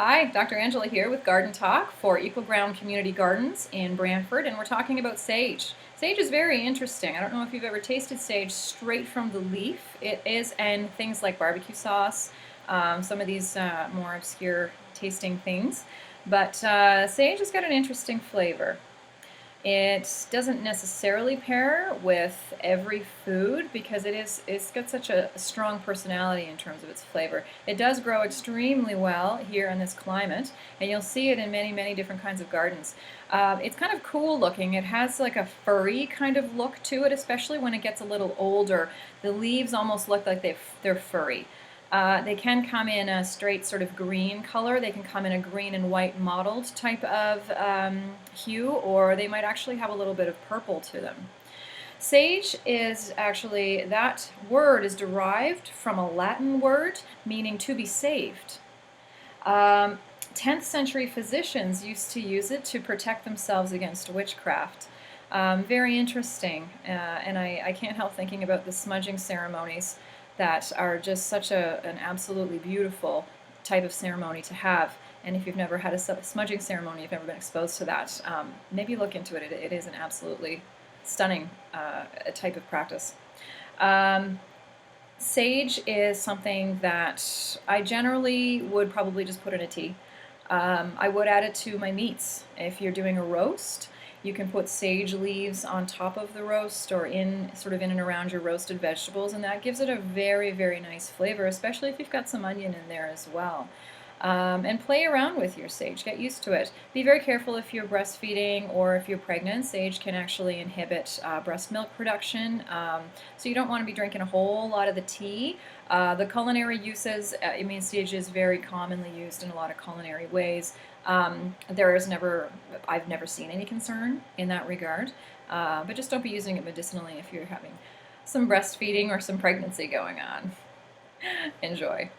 Hi, Dr. Angela here with Garden Talk for Equal Ground Community Gardens in Brantford, and we're talking about sage. Sage is very interesting. I don't know if you've ever tasted sage straight from the leaf. It is, and things like barbecue sauce, some of these more obscure tasting things. But sage has got an interesting flavor. It doesn't necessarily pair with every food because it's got such a strong personality in terms of its flavor. It does grow extremely well here in this climate, and you'll see it in many different kinds of gardens. It's kind of cool looking. It has like a furry kind of look to it, especially when it gets a little older. The leaves almost look like they're furry. They can come in a straight sort of green color. They can come in a green and white mottled type of hue, or they might actually have a little bit of purple to them. Sage is actually, that word is derived from a Latin word meaning to be saved. 10th century physicians used to use it to protect themselves against witchcraft. Very interesting, and I can't help thinking about the smudging ceremonies that are just such an absolutely beautiful type of ceremony to have. And if you've never had a smudging ceremony, you've never been exposed to that, maybe look into it. It is an absolutely stunning type of practice. Sage is something that I generally would probably just put in a tea. I would add it to my meats. If you're doing a roast, you can put sage leaves on top of the roast or sort of in and around your roasted vegetables, and that gives it a very nice flavor, especially if you've got some onion in there as well. And play around with your sage. Get used to it. Be very careful if you're breastfeeding or if you're pregnant. Sage can actually inhibit breast milk production, so you don't want to be drinking a whole lot of the tea. The culinary uses, sage is very commonly used in a lot of culinary ways. I've never seen any concern in that regard, but just don't be using it medicinally if you're having some breastfeeding or some pregnancy going on. Enjoy.